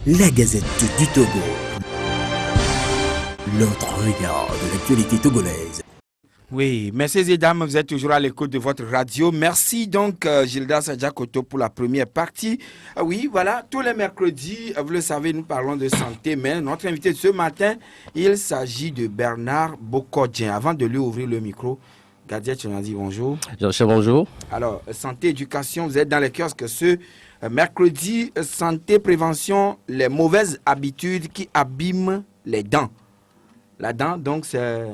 La Gazette du Togo. L'autre regard de l'actualité togolaise. Oui, messieurs et dames, vous êtes toujours à l'écoute de votre radio. Merci donc Gildas Adjakoto pour la première partie. Oui, voilà, tous les mercredis, vous le savez, nous parlons de santé, mais notre invité de ce matin, il s'agit de Bernard Bokodjen. Avant de lui ouvrir le micro, Gadiel Tchonadi, bonjour. Jean-Charles, bonjour. Alors, santé, éducation, vous êtes dans les kiosques ce mercredi. Santé, prévention, les mauvaises habitudes qui abîment les dents. La dent, donc, c'est...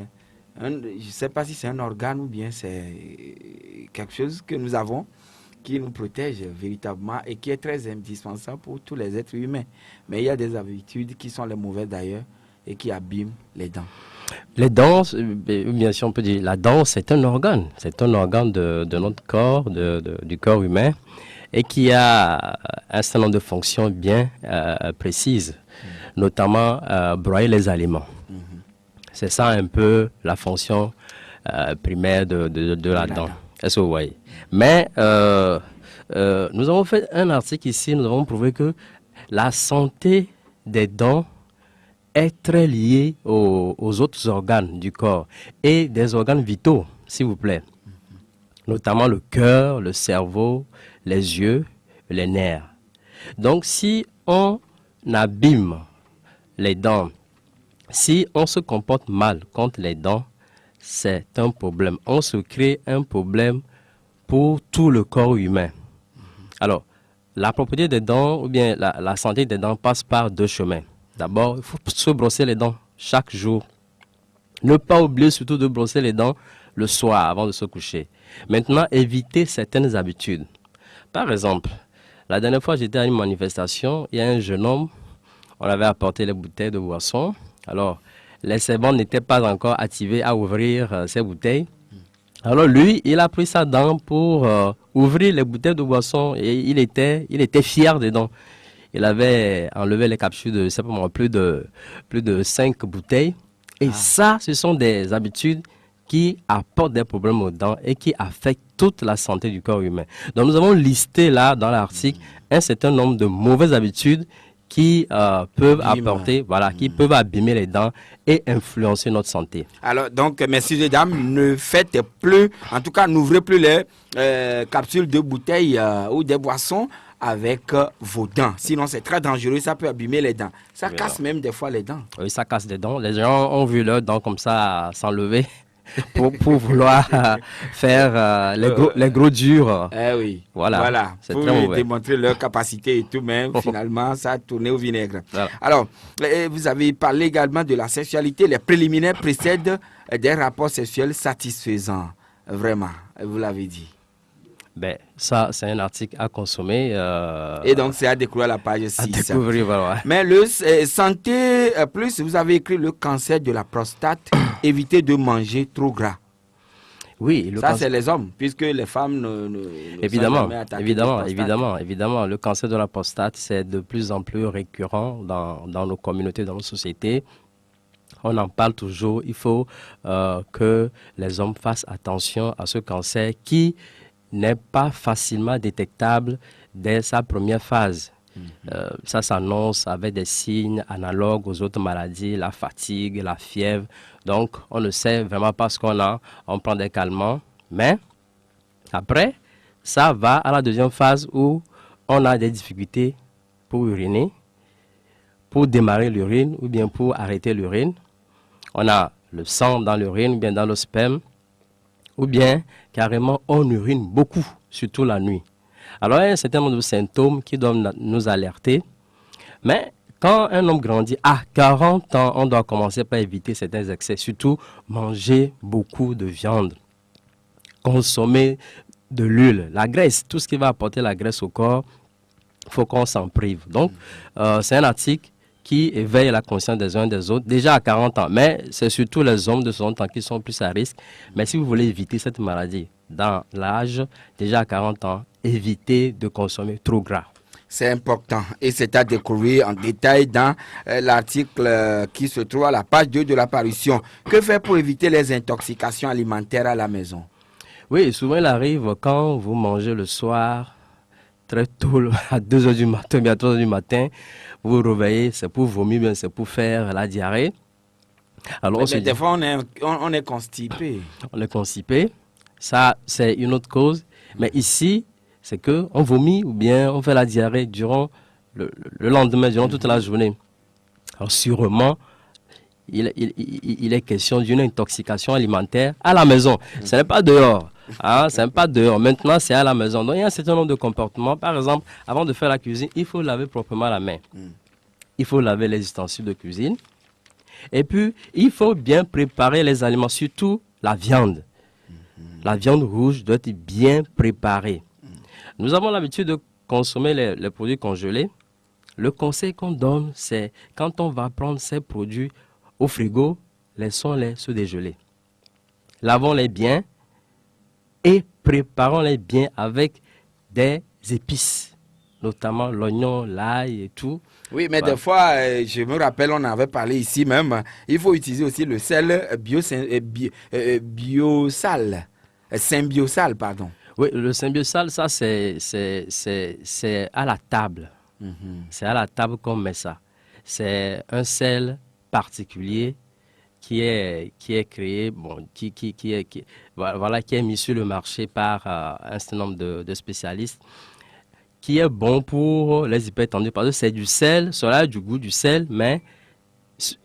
je ne sais pas si c'est un organe ou bien c'est quelque chose que nous avons qui nous protège véritablement et qui est très indispensable pour tous les êtres humains. Mais il y a des habitudes qui sont les mauvaises d'ailleurs et qui abîment les dents. Les dents, bien sûr on peut dire, la dent c'est un organe de notre corps, du corps humain et qui a un certain nombre de fonctions bien précises, notamment broyer les aliments. C'est ça un peu la fonction primaire de la dent. Est-ce que vous voyez? Mais nous avons fait un article ici, nous avons prouvé que la santé des dents est très liée aux autres organes du corps et des organes vitaux, s'il vous plaît. Notamment le cœur, le cerveau, les yeux, les nerfs. Donc si on abîme les dents, si on se comporte mal contre les dents, c'est un problème. On se crée un problème pour tout le corps humain. Alors, la propriété des dents, ou bien la santé des dents passe par deux chemins. D'abord, il faut se brosser les dents chaque jour. Ne pas oublier surtout de brosser les dents le soir avant de se coucher. Maintenant, éviter certaines habitudes. Par exemple, la dernière fois j'étais à une manifestation, il y a un jeune homme, on avait apporté les bouteilles de boisson. Alors, les servants n'étaient pas encore activés à ouvrir ces bouteilles. Alors lui, il a pris sa dent pour ouvrir les bouteilles de boisson et il était fier dedans. Il avait enlevé les capsules de simplement plus de 5 bouteilles. Et ça, ce sont des habitudes qui apportent des problèmes aux dents et qui affectent toute la santé du corps humain. Donc nous avons listé là dans l'article un certain nombre de mauvaises habitudes qui peuvent apporter, qui peuvent abîmer les dents et influencer notre santé. Alors, donc, messieurs et dames, ne faites plus, en tout cas, n'ouvrez plus les capsules de bouteilles ou des boissons avec vos dents. Sinon, c'est très dangereux, ça peut abîmer les dents. Ça casse même des fois les dents. Oui, ça casse des dents. Les gens ont vu leurs dents comme ça s'enlever. pour vouloir faire les gros durs. Eh oui, voilà. C'est pour très mauvais. Démontrer leur capacité et tout, mais finalement, ça a tourné au vinaigre. Voilà. Alors, vous avez parlé également de la sexualité. Les préliminaires précèdent des rapports sexuels satisfaisants. Vraiment, vous l'avez dit. Ben, ça, c'est un article à consommer. Et donc, c'est à découvrir la page 6. À découvrir, voilà. Mais le santé plus, vous avez écrit le cancer de la prostate, éviter de manger trop gras. Oui, ça, c'est les hommes, puisque les femmes ne évidemment, sont jamais attaquées évidemment. Le cancer de la prostate, c'est de plus en plus récurrent dans nos communautés, dans nos sociétés. On en parle toujours. Il faut que les hommes fassent attention à ce cancer qui n'est pas facilement détectable dès sa première phase. Ça s'annonce avec des signes analogues aux autres maladies, la fatigue, la fièvre. Donc, on ne sait vraiment pas ce qu'on a. On prend des calmants. Mais après, ça va à la deuxième phase où on a des difficultés pour uriner, pour démarrer l'urine ou bien pour arrêter l'urine. On a le sang dans l'urine ou bien dans le sperme. Ou bien, carrément, on urine beaucoup, surtout la nuit. Alors, il y a un certain nombre de symptômes qui doivent nous alerter. Mais quand un homme grandit à 40 ans, on doit commencer par éviter certains excès. Surtout, manger beaucoup de viande. Consommer de l'huile, la graisse, tout ce qui va apporter la graisse au corps, il faut qu'on s'en prive. Donc, c'est un article qui éveille la conscience des uns des autres, déjà à 40 ans. Mais c'est surtout les hommes de 60 ans qui sont plus à risque. Mais si vous voulez éviter cette maladie dans l'âge, déjà à 40 ans, évitez de consommer trop gras. C'est important et c'est à découvrir en détail dans l'article qui se trouve à la page 2 de la parution. Que faire pour éviter les intoxications alimentaires à la maison? Oui, souvent il arrive quand vous mangez le soir, très tôt, à 2 heures du matin, bien à 3 heures du matin, vous vous réveillez, c'est pour vomir, bien c'est pour faire la diarrhée. Alors, Mais des fois, on est constipé. on est constipé. Ça, c'est une autre cause. Mais ici, c'est qu'on vomit ou bien on fait la diarrhée durant le lendemain, durant toute la journée. Alors, sûrement, il est question d'une intoxication alimentaire à la maison. Ce n'est pas dehors. Hein, ce n'est pas dehors. Maintenant, c'est à la maison. Donc, il y a un certain nombre de comportements. Par exemple, avant de faire la cuisine, il faut laver proprement la main. Il faut laver les ustensiles de cuisine. Et puis, il faut bien préparer les aliments, surtout la viande. La viande rouge doit être bien préparée. Nous avons l'habitude de consommer les produits congelés. Le conseil qu'on donne, c'est quand on va prendre ces produits au frigo, laissons-les se dégeler. Lavons-les bien et préparons-les bien avec des épices, notamment l'oignon, l'ail et tout. Oui, mais Voilà. des fois, je me rappelle, on avait parlé ici même, il faut utiliser aussi le sel biosal, symbiosal, pardon. Oui, le symbiosal, ça, c'est à la table. C'est à la table qu'on met ça. C'est un sel particulier qui est créé, bon, voilà, qui est mis sur le marché par un certain nombre de spécialistes, qui est bon pour les hypertendus, parce que c'est du sel, cela a du goût du sel, mais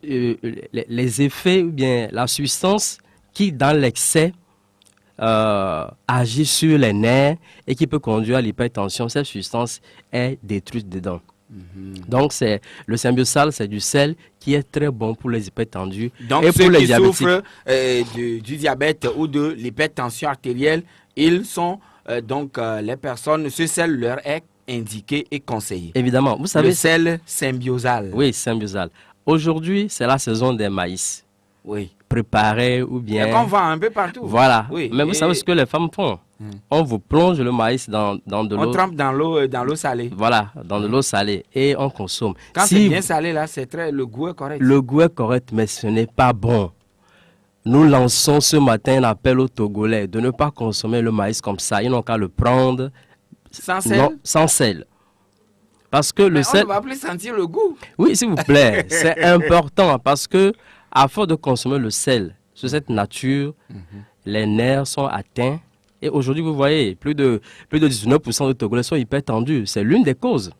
les effets ou bien la substance qui, dans l'excès, agit sur les nerfs et qui peut conduire à l'hypertension, cette substance est détruite dedans. Donc, le symbiosal, c'est du sel qui est très bon pour les hypertendus Donc, et ceux pour les qui diabétiques. souffrent du diabète ou de l'hypertension artérielle, ils sont les personnes, ce sel leur est indiqué et conseillé. Évidemment, vous savez, Le sel symbiosal. oui, symbiosal. Aujourd'hui, c'est la saison des maïs Oui. préparés ou bien. Et qu'on vend un peu partout. Voilà. Oui. Mais vous savez ce que les femmes font? On vous plonge le maïs dans de On l'eau. trempe dans l'eau salée. Voilà, dans de l'eau salée et on consomme. Quand Si c'est bien salé, là, le goût est correct. le goût est correct, mais ce n'est pas bon. Nous lançons ce matin un appel aux Togolais de ne pas consommer le maïs comme ça. Ils n'ont qu'à le prendre Sans sel. non, sans sel. Parce que le Mais on sel. ne va plus sentir le goût. Oui, s'il vous plaît, c'est important parce que, à force de consommer le sel sur cette nature, les nerfs sont atteints. Et aujourd'hui, vous voyez, plus de 19% de Togolais sont hypertendus. C'est l'une des causes.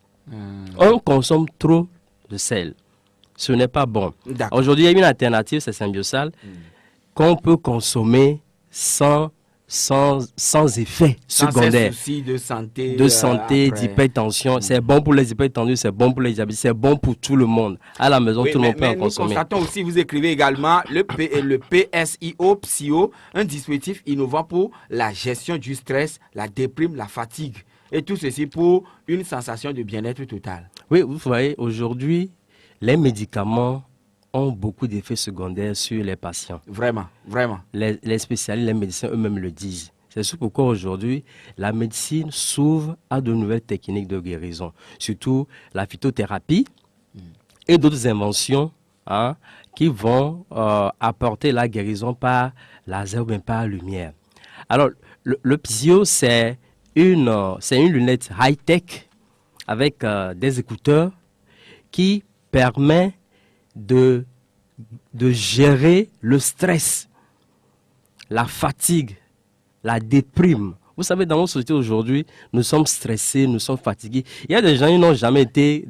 On consomme trop de sel. Ce n'est pas bon. D'accord. Aujourd'hui, il y a une alternative, c'est Symbiosal, qu'on peut consommer sans effet Sans ces secondaire. soucis de santé. De santé, après. d'hypertension. C'est bon pour les hypertendus, c'est bon pour les diabétiques, c'est bon pour tout le monde. À la maison, Oui, tout le monde peut en nous consommer. constatons aussi, vous écrivez également le PSIO, un dispositif innovant pour la gestion du stress, la déprime, la fatigue. Et tout ceci pour une sensation de bien-être total. Oui, vous voyez, aujourd'hui, les médicaments ont beaucoup d'effets secondaires sur les patients. Vraiment, vraiment. Les spécialistes, les médecins eux-mêmes le disent. C'est pourquoi aujourd'hui, la médecine s'ouvre à de nouvelles techniques de guérison, surtout la phytothérapie et d'autres inventions qui vont apporter la guérison par laser ou bien par lumière. Alors, le Psio, c'est une lunette high-tech avec des écouteurs qui permet de gérer le stress, la fatigue, la déprime. Vous savez, dans notre société aujourd'hui, nous sommes stressés, nous sommes fatigués. Il y a des gens qui n'ont jamais été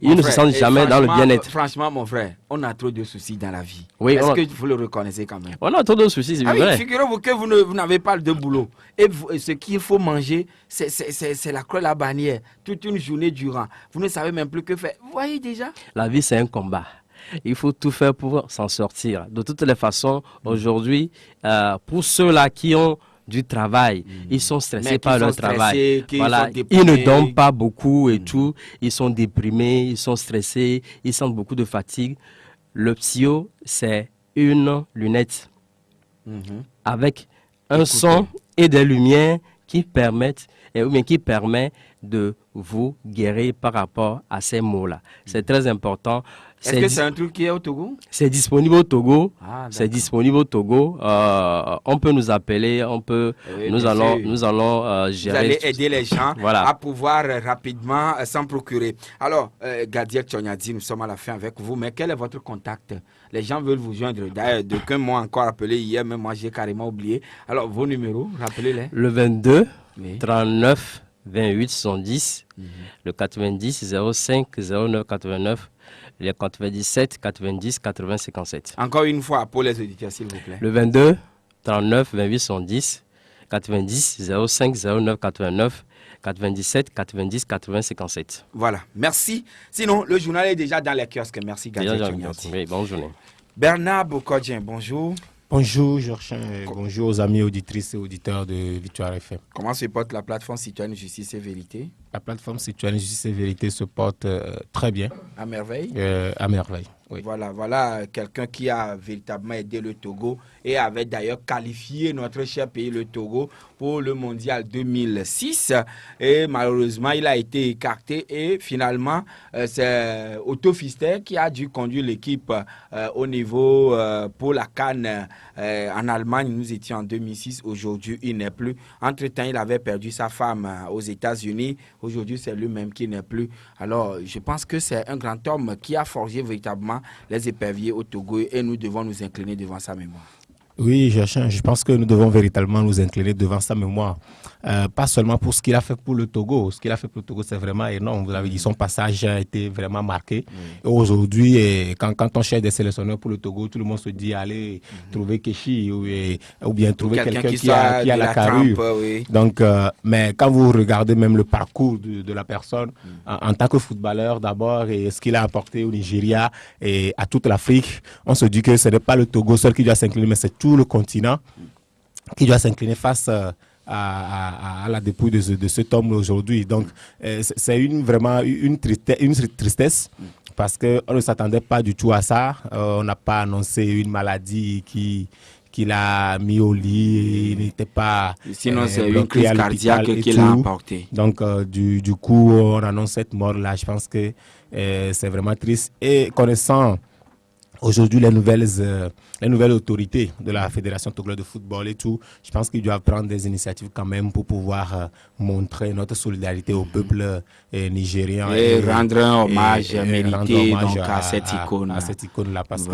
ils ne se sentent jamais dans le bien-être. Franchement, mon frère, on a trop de soucis dans la vie. Oui, Est-ce que vous le reconnaissez quand même? On a trop de soucis, c'est Ah oui, vrai. figurez-vous que vous n'avez pas de boulot. Et ce qu'il faut manger, c'est la croix, la bannière, toute une journée durant. Vous ne savez même plus que faire. Vous voyez déjà? La vie, c'est un combat. Il faut tout faire pour s'en sortir. De toutes les façons, aujourd'hui, pour ceux-là qui ont du travail, ils sont stressés par leur travail. Voilà. Ils ne dorment pas beaucoup et tout. Ils sont déprimés, ils sont stressés, ils sentent beaucoup de fatigue. Le Psio, c'est une lunette avec un son et des lumières qui permettent ou bien qui permet de vous guérir par rapport à ces maux-là. C'est très important. Est-ce que c'est un truc qui est au Togo? C'est disponible au Togo. Ah, C'est disponible au Togo. On peut nous appeler, Oui, nous allons gérer. Vous allez aider les gens Voilà. à pouvoir rapidement s'en procurer. Alors, Gadiel Tchonyadi, nous sommes à la fin avec vous, mais quel est votre contact? Les gens veulent vous joindre. D'ailleurs, d'aucuns m'ont encore appelé hier, même moi j'ai carrément oublié. Alors, vos numéros, rappelez-les. Le 22 Oui. 39 28 70, le 90 05 09 89, le 97 90 80 57. Encore une fois, pour les auditeurs, s'il vous plaît. Le 22 39 28 70, 90 05 09 89, 97 90 80 57. Voilà, merci. Sinon, le journal est déjà dans les kiosques. Merci, Gadiel Tchonyadi. Oui, bonne journée. Bernard Bokodjen, bonjour. Bonjour, Georges. Bonjour aux amis auditrices et auditeurs de Victoire FM. Comment se porte la plateforme citoyenne Justice et Vérité? La plateforme citoyenne Justice et Vérité se porte très bien. À merveille. À merveille. Oui. Voilà quelqu'un qui a véritablement aidé le Togo et avait d'ailleurs qualifié notre cher pays, le Togo, pour le mondial 2006. Et malheureusement, il a été écarté et finalement, c'est Otto Pfister qui a dû conduire l'équipe au niveau pour la CAN en Allemagne. Nous étions en 2006. Aujourd'hui, il n'est plus. Entre-temps, il avait perdu sa femme aux États-Unis. Aujourd'hui, c'est lui-même qui n'est plus. Alors, je pense que c'est un grand homme qui a forgé véritablement les éperviers au Togo et nous devons nous incliner devant sa mémoire. Oui, je pense que nous devons véritablement nous incliner devant sa mémoire. Pas seulement pour ce qu'il a fait pour le Togo. Ce qu'il a fait pour le Togo, c'est vraiment énorme. Vous avez dit, son passage a été vraiment marqué. Et aujourd'hui, quand on cherche des sélectionneurs pour le Togo, tout le monde se dit, allez trouver Keshi ou bien trouver quelqu'un qui a la carrure. Oui. Donc, mais quand vous regardez même le parcours de la personne, en tant que footballeur d'abord, et ce qu'il a apporté au Nigeria et à toute l'Afrique, on se dit que ce n'est pas le Togo seul qui doit s'incliner, mais c'est tout le continent qui doit s'incliner face à la dépouille de cet homme aujourd'hui. Donc, c'est vraiment une tristesse parce qu'on ne s'attendait pas du tout à ça. On n'a pas annoncé une maladie qu'il a mis au lit. Il n'était pas... Sinon, c'est une crise cardiaque qu'il a emporté. Donc, du coup, on annonce cette mort-là. Je pense que c'est vraiment triste. Et connaissant aujourd'hui les nouvelles autorités de la Fédération togolaise de football et tout, je pense qu'ils doivent prendre des initiatives quand même pour pouvoir montrer notre solidarité au peuple nigérien. Et rendre un hommage mérité à cette icône. À cette icône-là, parce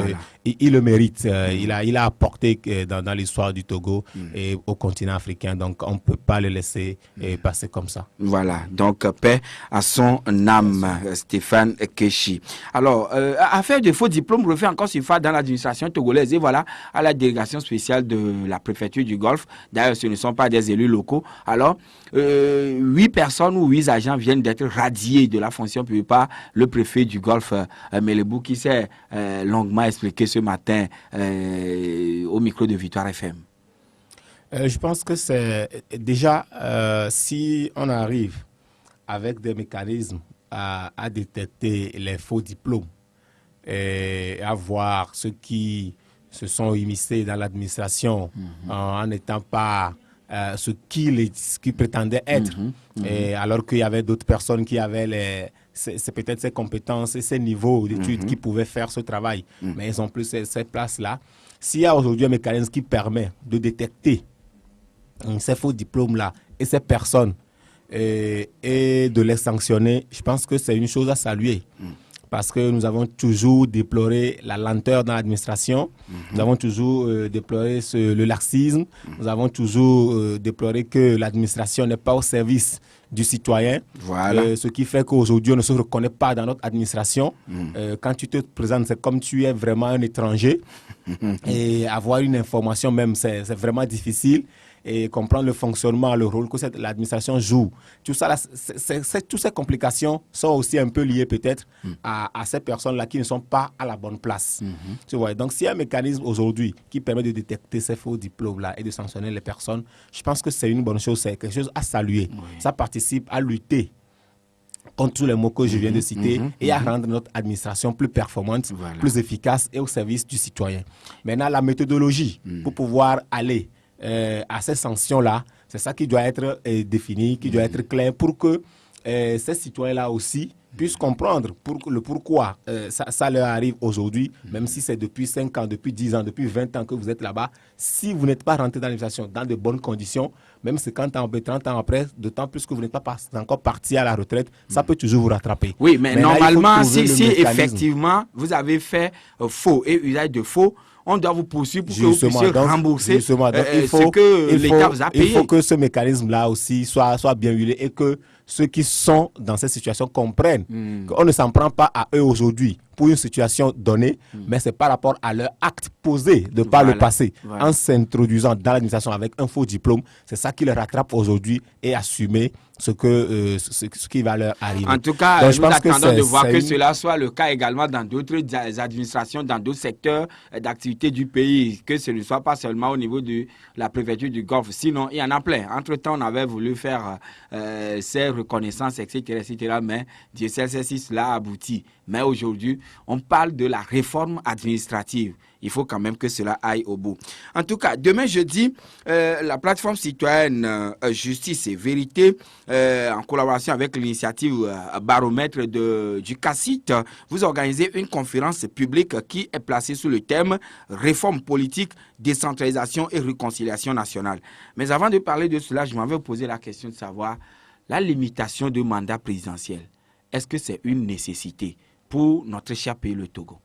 qu'il le mérite. Il a apporté dans l'histoire du Togo et au continent africain. Donc, on ne peut pas le laisser passer comme ça. Voilà. Donc, paix à son âme, Stéphane Keshi. Alors, affaire de faux diplômes refait encore surface dans l'administration togolaise. Et voilà, à la délégation spéciale de la préfecture du Golfe. D'ailleurs, ce ne sont pas des élus locaux. Alors, 8 personnes ou 8 agents viennent d'être radiés de la fonction publique par le préfet du Golfe, Melebou, qui s'est longuement expliqué ce matin au micro de Victoire FM. Je pense que c'est déjà, si on arrive avec des mécanismes à détecter les faux diplômes et à voir ceux qui se sont immiscés dans l'administration en n'étant pas ce qu'ils prétendaient être, et alors qu'il y avait d'autres personnes qui avaient c'est peut-être ces compétences et ces niveaux d'études qui pouvaient faire ce travail, mais ils n'ont plus ces places-là. S'il y a aujourd'hui un mécanisme qui permet de détecter ces faux diplômes-là et ces personnes et de les sanctionner, je pense que c'est une chose à saluer. Parce que nous avons toujours déploré la lenteur dans l'administration, nous avons toujours déploré le laxisme, nous avons toujours déploré que l'administration n'est pas au service du citoyen. Voilà. Ce qui fait qu'aujourd'hui, on ne se reconnaît pas dans notre administration. Quand tu te présentes, c'est comme tu es vraiment un étranger. Et avoir une information même, c'est vraiment difficile. Et comprendre le fonctionnement, le rôle que l'administration joue. Tout ça, toutes ces complications sont aussi un peu liées peut-être à ces personnes-là qui ne sont pas à la bonne place. Tu vois? Donc, s'il y a un mécanisme aujourd'hui qui permet de détecter ces faux diplômes-là et de sanctionner les personnes, je pense que c'est une bonne chose, c'est quelque chose à saluer. Ça participe à lutter contre tous les mots que je viens de citer et à rendre notre administration plus performante, plus efficace et au service du citoyen. Maintenant, la méthodologie pour pouvoir aller à ces sanctions-là, C'est ça qui doit être défini, qui doit être clair pour que ces citoyens-là aussi puissent comprendre le pourquoi ça leur arrive aujourd'hui, même si c'est depuis 5 ans, depuis 10 ans, depuis 20 ans que vous êtes là-bas. Si vous n'êtes pas rentré dans l'administration dans de bonnes conditions, même 50 ans, 30 ans après, d'autant plus que vous n'êtes pas encore parti à la retraite, ça peut toujours vous rattraper. Oui, mais là, normalement, il faut trouver si le mécanisme. effectivement vous avez fait faux et usage de faux, on doit vous poursuivre pour que vous puissiez rembourser donc, ce que l'État vous a payé. Il faut que ce mécanisme-là aussi soit bien huilé et que ceux qui sont dans cette situation comprennent qu'on ne s'en prend pas à eux aujourd'hui pour une situation donnée, mais c'est par rapport à leur acte posé de par le passé. En s'introduisant dans l'administration avec un faux diplôme, c'est ça qui les rattrape aujourd'hui et assumer ce qui va leur arriver. En tout cas, donc, nous attendons de voir que cela soit le cas également dans d'autres administrations, dans d'autres secteurs d'activité du pays, que ce ne soit pas seulement au niveau de la préfecture du Golfe. Sinon, il y en a plein. Entre-temps, on avait voulu faire ces reconnaissances, etc., mais Dieu sait si cela aboutit. Mais aujourd'hui, on parle de la réforme administrative. Il faut quand même que cela aille au bout. En tout cas, demain jeudi, la plateforme citoyenne Justice et Vérité, en collaboration avec l'initiative Baromètre du CACIT, vous organisez une conférence publique qui est placée sous le thème Réforme politique, décentralisation et réconciliation nationale. Mais avant de parler de cela, je m'avais posé la question de savoir la limitation de mandat présidentiel. Est-ce que c'est une nécessité pour notre cher pays, le Togo?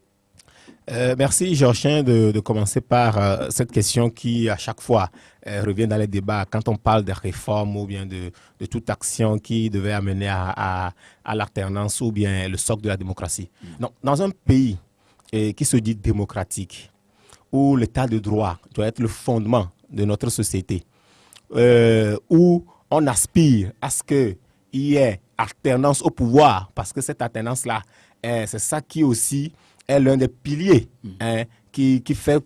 Merci Georgien de commencer par cette question qui à chaque fois revient dans les débats quand on parle de réforme ou bien de toute action qui devait amener à l'alternance ou bien le socle de la démocratie. Donc, dans un pays qui se dit démocratique, où l'état de droit doit être le fondement de notre société, où on aspire à ce qu'il y ait alternance au pouvoir, parce que cette alternance-là, c'est ça qui aussi est l'un des piliers qui fait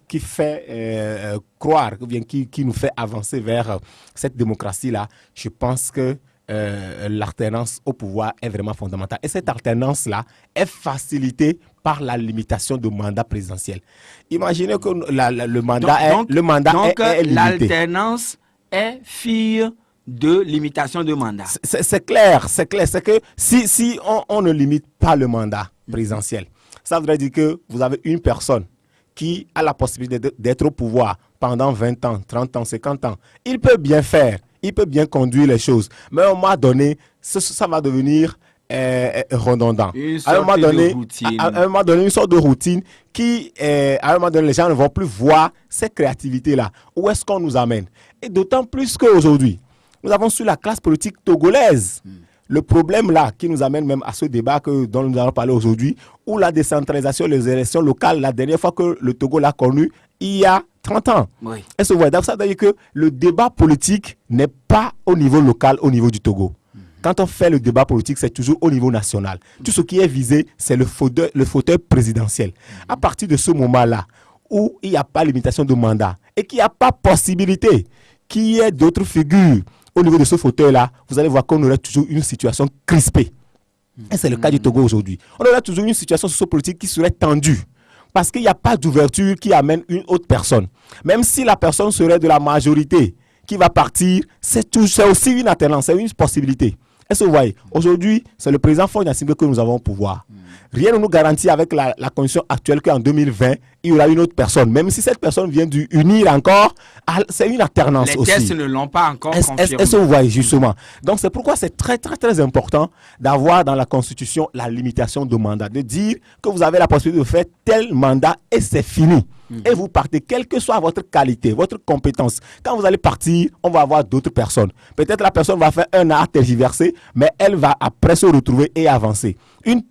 croire, ou bien qui nous fait avancer vers cette démocratie-là. Je pense que l'alternance au pouvoir est vraiment fondamentale. Et cette alternance-là est facilitée par la limitation du mandat présidentiel. Imaginez que le mandat est limité. L'alternance est fille de limitation de mandat. C'est clair. C'est que si on ne limite pas le mandat présidentiel, ça voudrait dire que vous avez une personne qui a la possibilité d'être au pouvoir pendant 20 ans, 30 ans, 50 ans. Il peut bien faire, il peut bien conduire les choses, mais à un moment donné, ça va devenir redondant. À un moment donné, une sorte de routine qui, à un moment donné, les gens ne vont plus voir ces créativités-là. Où est-ce qu'on nous amène? Et d'autant plus qu'aujourd'hui, nous avons sur la classe politique togolaise le problème là qui nous amène même à ce débat dont nous allons parler aujourd'hui, où la décentralisation, les élections locales, la dernière fois que le Togo l'a connu, il y a 30 ans. Oui. Et ça veut dire que le débat politique n'est pas au niveau local, au niveau du Togo. Quand on fait le débat politique, c'est toujours au niveau national. Tout ce qui est visé, c'est le fauteuil présidentiel. À partir de ce moment-là, où il n'y a pas limitation de mandat et qu'il n'y a pas possibilité qu'il y ait d'autres figures au niveau de ce fauteuil-là, vous allez voir qu'on aurait toujours une situation crispée. Et c'est le cas du Togo aujourd'hui. On aurait toujours une situation sociopolitique qui serait tendue. Parce qu'il n'y a pas d'ouverture qui amène une autre personne. Même si la personne serait de la majorité qui va partir, c'est aussi une alternance, c'est une possibilité. Est-ce que vous voyez? Aujourd'hui, c'est le président Faure Gnassingbé que nous avons au pouvoir. Rien ne nous garantit avec la condition actuelle qu'en 2020, il y aura une autre personne. Même si cette personne vient d'unir encore, c'est une alternance aussi. Les tests ne l'ont pas encore confirmé. Est-ce que vous voyez justement? Donc c'est pourquoi c'est très très très important d'avoir dans la Constitution la limitation de mandat. De dire que vous avez la possibilité de faire tel mandat et c'est fini. Et vous partez, quelle que soit votre qualité, votre compétence. Quand vous allez partir, on va avoir d'autres personnes. Peut-être la personne va faire un an à tergiverser, mais elle va après se retrouver et avancer. Une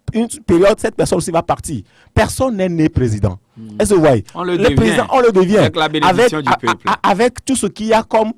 période, cette personne aussi va partir. Personne n'est né président. Est-ce que vous voyez? Le président, on le devient. Avec la bénédiction du peuple. Avec tout ce qu'il y a comme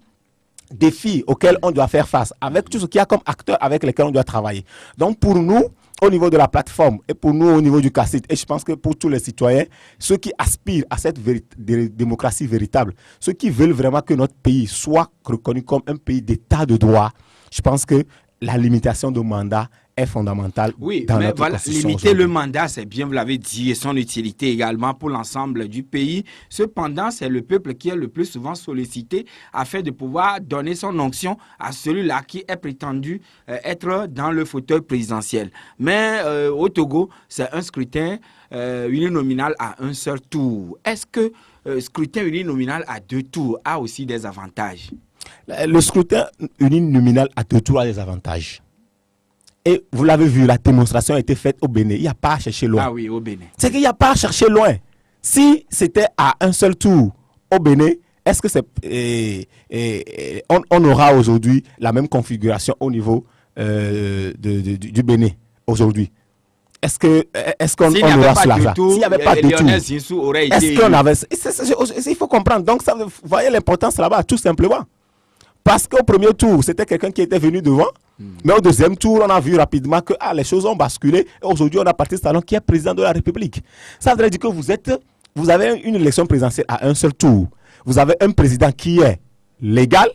défis auxquels on doit faire face, avec tout ce qu'il y a comme acteurs avec lesquels on doit travailler. Donc pour nous, au niveau de la plateforme et pour nous au niveau du CACIT, et je pense que pour tous les citoyens, ceux qui aspirent à cette démocratie véritable, ceux qui veulent vraiment que notre pays soit reconnu comme un pays d'état de droit, je pense que la limitation de mandat est fondamental Oui, dans mais notre voilà, constitution limiter aujourd'hui. le mandat, c'est bien, vous l'avez dit, et son utilité également pour l'ensemble du pays. Cependant, c'est le peuple qui est le plus souvent sollicité afin de pouvoir donner son onction à celui-là qui est prétendu être dans le fauteuil présidentiel. Mais au Togo, c'est un scrutin uninominal à un seul tour. Est-ce que scrutin uninominal à 2 tours a aussi des avantages? Le scrutin uninominal à 2 tours a des avantages. Et vous l'avez vu, la démonstration a été faite au Bénin. Il n'y a pas à chercher loin. Ah oui, au Bénin. C'est qu'il n'y a pas à chercher loin. Si c'était à un seul tour au Bénin, est-ce que on aura aujourd'hui la même configuration au niveau du Bénin aujourd'hui? Est-ce qu'on S'il n'y avait aura pas cela? de tour, S'il n'y avait pas de tour, Lionel Zinsou aurait été est-ce qu'on élu. avait... Il faut comprendre. Donc, vous voyez l'importance là-bas, tout simplement. Parce qu'au premier tour, c'était quelqu'un qui était venu devant. Mais au deuxième tour, on a vu rapidement que les choses ont basculé. Et aujourd'hui, on a Patrice Talon qui est président de la République. Ça voudrait dire que vous avez une élection présidentielle à un seul tour. Vous avez un président qui est légal,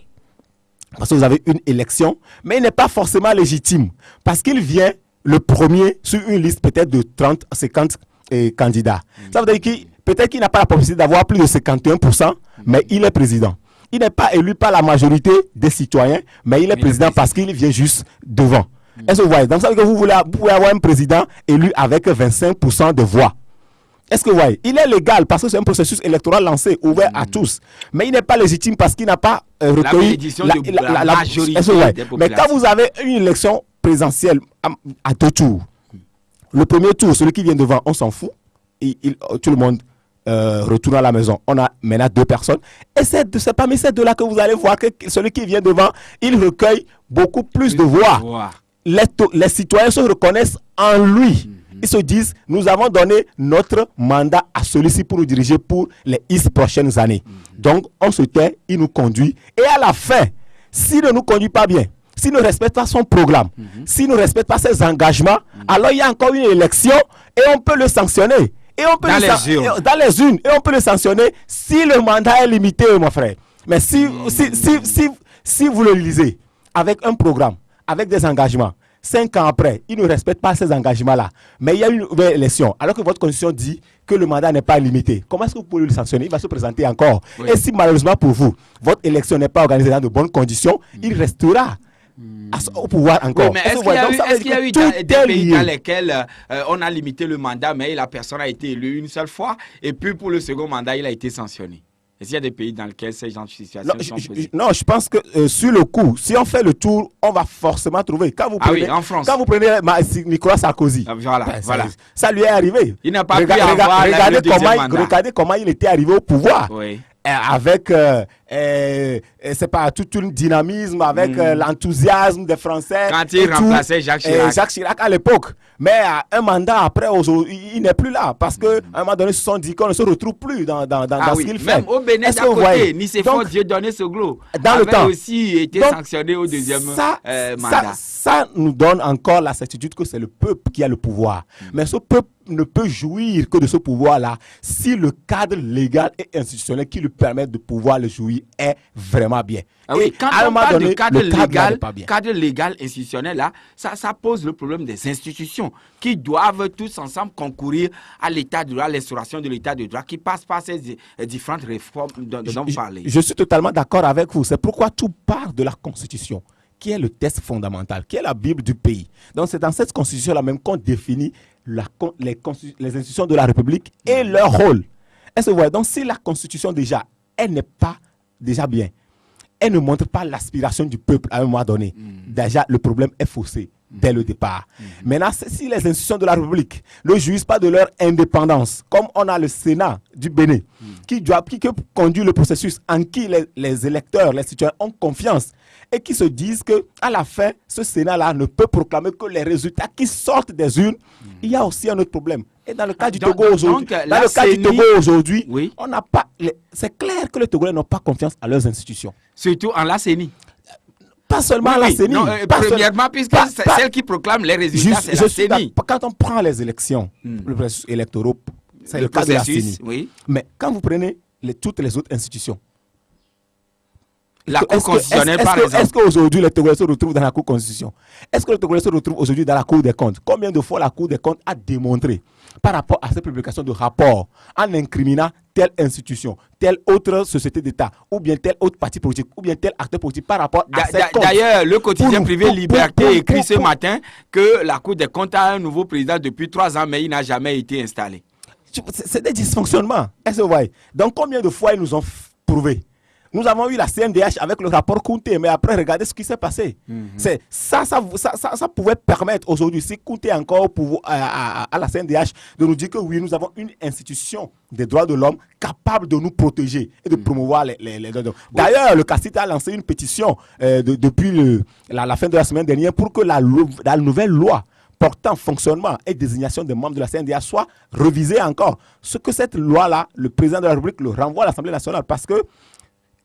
parce que vous avez une élection, mais il n'est pas forcément légitime. Parce qu'il vient le premier sur une liste peut-être de 30, 50 candidats. Ça veut dire qu'il peut-être qu'il n'a pas la possibilité d'avoir plus de 51%, mais il est président. Il n'est pas élu par la majorité des citoyens, mais il est président parce qu'il vient juste devant. Est-ce que vous voyez? Donc ça veut dire que vous pouvez avoir un président élu avec 25% de voix. Est-ce que vous voyez? Il est légal parce que c'est un processus électoral lancé, ouvert à tous. Mais il n'est pas légitime parce qu'il n'a pas recueilli la majorité des populations. Mais quand vous avez une élection présidentielle à 2 tours, le premier tour, celui qui vient devant, on s'en fout. Tout le monde retourne à la maison. On a maintenant 2 personnes. Et c'est parmi ces 2-là que vous allez voir que celui qui vient devant, il recueille beaucoup plus de voix. Les citoyens se reconnaissent en lui. Ils se disent, nous avons donné notre mandat à celui-ci pour nous diriger pour les 10 prochaines années. Donc, on se tait, il nous conduit. Et à la fin, s'il ne nous conduit pas bien, s'il ne respecte pas son programme, s'il ne respecte pas ses engagements, alors il y a encore une élection et on peut le sanctionner. Et on peut dans les urnes. Et on peut le sanctionner si le mandat est limité, mon frère. Mais si vous le lisez avec un programme, avec des engagements, 5 ans après, il ne respecte pas ces engagements-là. Mais il y a une nouvelle élection, alors que votre constitution dit que le mandat n'est pas limité. Comment est-ce que vous pouvez le sanctionner? Il va se présenter encore. Oui. Et si malheureusement pour vous, votre élection n'est pas organisée dans de bonnes conditions, il restera au pouvoir encore. Oui, mais est-ce qu'il y a eu des pays dans lesquels on a limité le mandat, mais la personne a été élue une seule fois, et puis pour le second mandat, il a été sanctionné? Est-ce qu'il y a des pays dans lesquels ces genres de situations sont possibles? Non, je pense que sur le coup, si on fait le tour, on va forcément trouver. Quand vous prenez, en France. Quand vous prenez Nicolas Sarkozy, voilà. Ça lui est arrivé. Il n'a pas pu avoir le deuxième mandat. Regardez comment il était arrivé au pouvoir. Oui. Avec c'est pas tout un dynamisme, avec l'enthousiasme des Français. Quand il remplaçait Jacques Chirac. Jacques Chirac à l'époque. Mais un mandat après, il n'est plus là. Parce qu'à un moment donné, ils se sont dit qu'on ne se retrouve plus dans ce qu'il fait. Même au Bénin d'à côté, Nicéphore Dieudonné Soglo avait aussi été sanctionné au deuxième mandat. Ça nous donne encore la certitude que c'est le peuple qui a le pouvoir. Mais ce peuple ne peut jouir que de ce pouvoir-là si le cadre légal et institutionnel qui lui permet de pouvoir le jouir est vraiment bien. Oui, quand on parle de cadre légal institutionnel, là, ça pose le problème des institutions qui doivent tous ensemble concourir à l'état de droit, à l'instauration de l'état de droit qui passe par ces différentes réformes dont vous parlez. Je suis totalement d'accord avec vous. C'est pourquoi tout part de la Constitution, qui est le texte fondamental, qui est la Bible du pays. Donc c'est dans cette Constitution-là même qu'on définit les institutions de la République et leur rôle. Est-ce que vous voyez? Donc si la Constitution déjà, elle n'est pas déjà bien, elle ne montre pas l'aspiration du peuple à un moment donné, déjà le problème est faussé dès le départ. Maintenant, si les institutions de la République ne jouissent pas de leur indépendance, comme on a le Sénat du Bénin, qui conduit le processus en qui les électeurs, les citoyens ont confiance, et qui se disent qu'à la fin, ce Sénat-là ne peut proclamer que les résultats qui sortent des urnes, il y a aussi un autre problème. Et dans le cas du Togo aujourd'hui, oui, on n'a pas. C'est clair que les Togolais n'ont pas confiance à leurs institutions. Surtout en la CENI. Pas seulement la CENI. Premièrement, puisque c'est celle qui proclame les résultats, c'est la CENI. Quand on prend les élections, le processus électoral, c'est le cas de la CENI. Oui. Mais quand vous prenez toutes les autres institutions, La Cour constitutionnelle, par exemple. Est-ce qu'aujourd'hui, les Togolais se retrouvent dans la Cour constitution? Est-ce que les Togolais se retrouvent aujourd'hui dans la Cour des comptes? Combien de fois la Cour des comptes a démontré, par rapport à cette publication de rapports, en incriminant telle institution, telle autre société d'État, ou bien tel autre parti politique, ou bien tel acteur politique, par rapport à ces comptes? D'ailleurs, le quotidien privé Liberté écrit ce matin que la Cour des comptes a un nouveau président depuis 3 ans, mais il n'a jamais été installé. C'est des dysfonctionnements. Est-ce que vous voyez? Donc, combien de fois ils nous ont prouvé? Nous avons eu la CNDH avec le rapport Kounté, mais après, regardez ce qui s'est passé. Ça pouvait permettre aujourd'hui, si Kounté encore à la CNDH, de nous dire que oui, nous avons une institution des droits de l'homme capable de nous protéger et de promouvoir les droits de l'homme. D'ailleurs, le CACIT a lancé une pétition depuis la fin de la semaine dernière pour que la nouvelle loi portant fonctionnement et désignation des membres de la CNDH soit révisée encore. Ce que cette loi-là, le président de la République le renvoie à l'Assemblée nationale parce que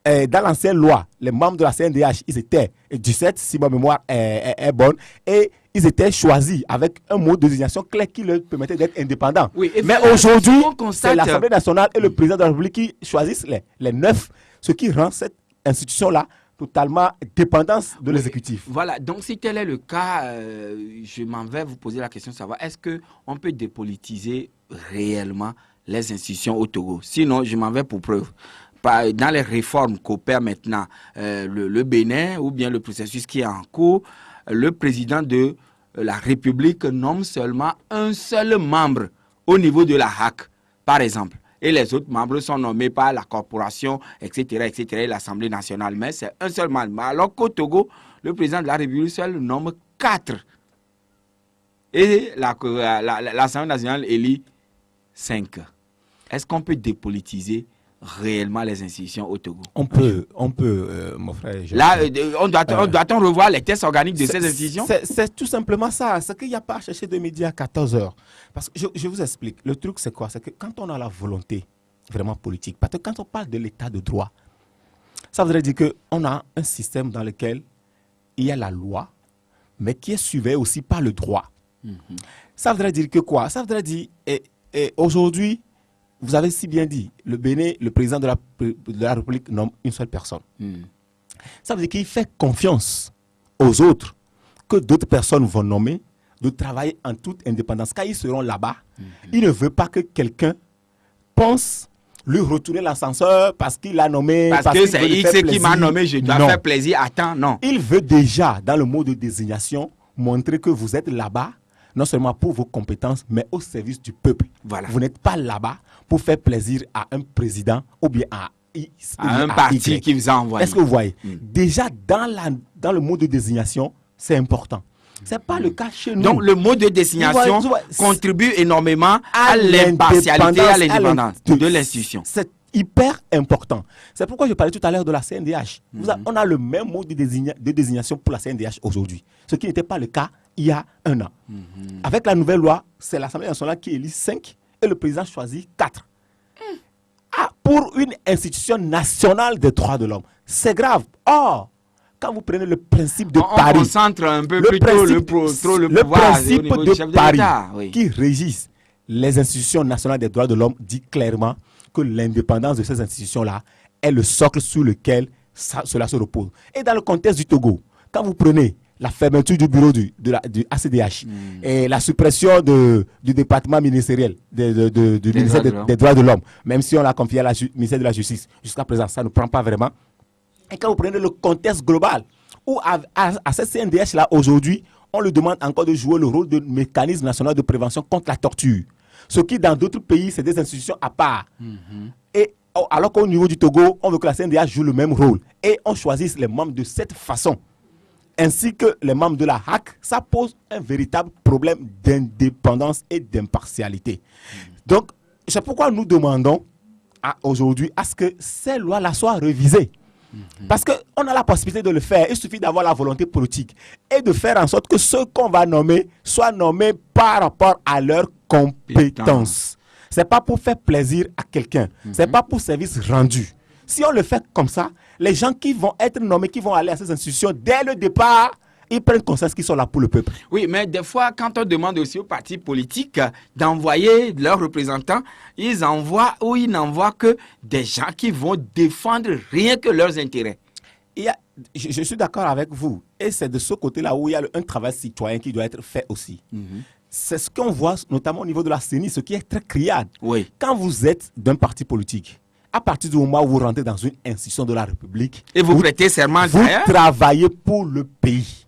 dans l'ancienne loi, les membres de la CNDH, ils étaient 17, si ma mémoire est bonne, et ils étaient choisis avec un mode de désignation clair qui leur permettait d'être indépendants. Oui, mais aujourd'hui, c'est l'Assemblée nationale et le président de la République qui choisissent les 9, ce qui rend cette institution-là totalement dépendance de l'exécutif. Voilà, donc si tel est le cas, je m'en vais vous poser la question de savoir, est-ce qu'on peut dépolitiser réellement les institutions au Togo? Sinon, je m'en vais pour preuve. Dans les réformes qu'opère maintenant le Bénin ou bien le processus qui est en cours, le président de la République nomme seulement un seul membre au niveau de la HAC, par exemple. Et les autres membres sont nommés par la corporation, etc., et l'Assemblée nationale. Mais c'est un seul membre. Alors qu'au Togo, le président de la République seul nomme 4. Et l'Assemblée nationale élit 5. Est-ce qu'on peut dépolitiser réellement les institutions au Togo? On peut, mon frère. Là, on doit revoir les tests organiques de ces institutions? C'est tout simplement ça. C'est qu'il n'y a pas à chercher de midi à 14h. Parce que je vous explique. Le truc, c'est quoi? C'est que quand on a la volonté vraiment politique, parce que quand on parle de l'état de droit, ça voudrait dire qu'on a un système dans lequel il y a la loi, mais qui est suivi aussi par le droit. Ça voudrait dire que quoi? Ça voudrait dire, aujourd'hui, vous avez si bien dit, le Bénin, le président de la République nomme une seule personne. Ça veut dire qu'il fait confiance aux autres que d'autres personnes vont nommer de travailler en toute indépendance. Quand ils seront là-bas, il ne veut pas que quelqu'un pense lui retourner l'ascenseur parce qu'il a nommé. Parce que c'est X qui m'a nommé, je dois faire plaisir. Attends, non. Il veut déjà, dans le mot de désignation, montrer que vous êtes là-bas, non seulement pour vos compétences, mais au service du peuple. Voilà. Vous n'êtes pas là-bas pour faire plaisir à un président ou bien à un parti qui vous a envoyé. Est-ce que vous voyez? Déjà, dans le mot de désignation, c'est important. Ce n'est pas le cas chez nous. Donc, le mot de désignation contribue énormément à l'impartialité et à l'indépendance de l'institution. C'est hyper important. C'est pourquoi je parlais tout à l'heure de la CNDH. On a le même mot de désignation pour la CNDH aujourd'hui, ce qui n'était pas le cas il y a un an. Avec la nouvelle loi, c'est l'Assemblée nationale qui élit 5 et le président choisit 4. Pour une institution nationale des droits de l'homme. C'est grave. Or, quand vous prenez le principe de Paris, on concentre un peu plutôt le pouvoir principe au niveau de chef de Paris l'État, oui, qui régisse les institutions nationales des droits de l'homme dit clairement que l'indépendance de ces institutions-là est le socle sur lequel cela se repose. Et dans le contexte du Togo, quand vous prenez la fermeture du bureau du ACDH et la suppression du département ministériel du ministère des droits de l'homme, même si on l'a confié à ministère de la Justice, jusqu'à présent, ça ne prend pas vraiment. Et quand vous prenez le contexte global, où à cette CNDH-là, aujourd'hui, on lui demande encore de jouer le rôle de mécanisme national de prévention contre la torture. Ce qui, dans d'autres pays, c'est des institutions à part. Et alors qu'au niveau du Togo, on veut que la CNDH joue le même rôle. Et on choisit les membres de cette façon. Ainsi que les membres de la HAC, ça pose un véritable problème d'indépendance et d'impartialité. Donc, c'est pourquoi nous demandons aujourd'hui à ce que ces lois-là soient révisées. Parce qu'on a la possibilité de le faire. Il suffit d'avoir la volonté politique et de faire en sorte que ceux qu'on va nommer soient nommés par rapport à leurs compétences. Ce n'est pas pour faire plaisir à quelqu'un. Ce n'est pas pour service rendu. Si on le fait comme ça, les gens qui vont être nommés, qui vont aller à ces institutions, dès le départ, ils prennent conscience qu'ils sont là pour le peuple. Oui, mais des fois, quand on demande aussi aux partis politiques d'envoyer leurs représentants, ils envoient ou ils n'envoient que des gens qui vont défendre rien que leurs intérêts. je suis d'accord avec vous. Et c'est de ce côté-là où il y a un travail citoyen qui doit être fait aussi. C'est ce qu'on voit notamment au niveau de la CENI, ce qui est très criard. Oui. Quand vous êtes d'un parti politique, à partir du moment où vous rentrez dans une institution de la République, Et vous prêtez serment vous d'ailleurs. travaillez pour le pays.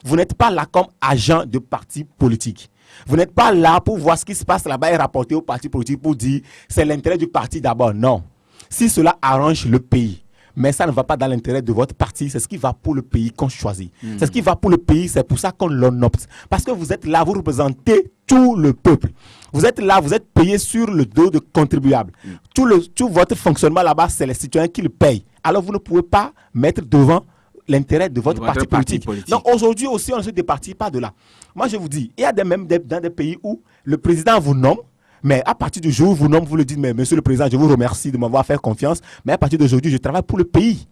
Vous n'êtes pas là comme agent de parti politique. Vous n'êtes pas là pour voir ce qui se passe là-bas et rapporter au parti politique pour dire c'est l'intérêt du parti d'abord. Non. Si cela arrange le pays, mais ça ne va pas dans l'intérêt de votre parti, c'est ce qui va pour le pays qu'on choisit. C'est ce qui va pour le pays, c'est pour ça qu'on l'opte. Parce que vous êtes là, vous représentez tout le peuple. Vous êtes là, vous êtes payé sur le dos de contribuables. Tout votre fonctionnement là-bas, c'est les citoyens qui le payent. Alors vous ne pouvez pas mettre devant l'intérêt de votre parti politique. Donc aujourd'hui aussi, on ne se départit pas de là. Moi, je vous dis, il y a même dans des pays où le président vous nomme, mais à partir du jour où vous nomme, vous le dites, mais monsieur le président, je vous remercie de m'avoir fait confiance, mais à partir d'aujourd'hui, je travaille pour le pays.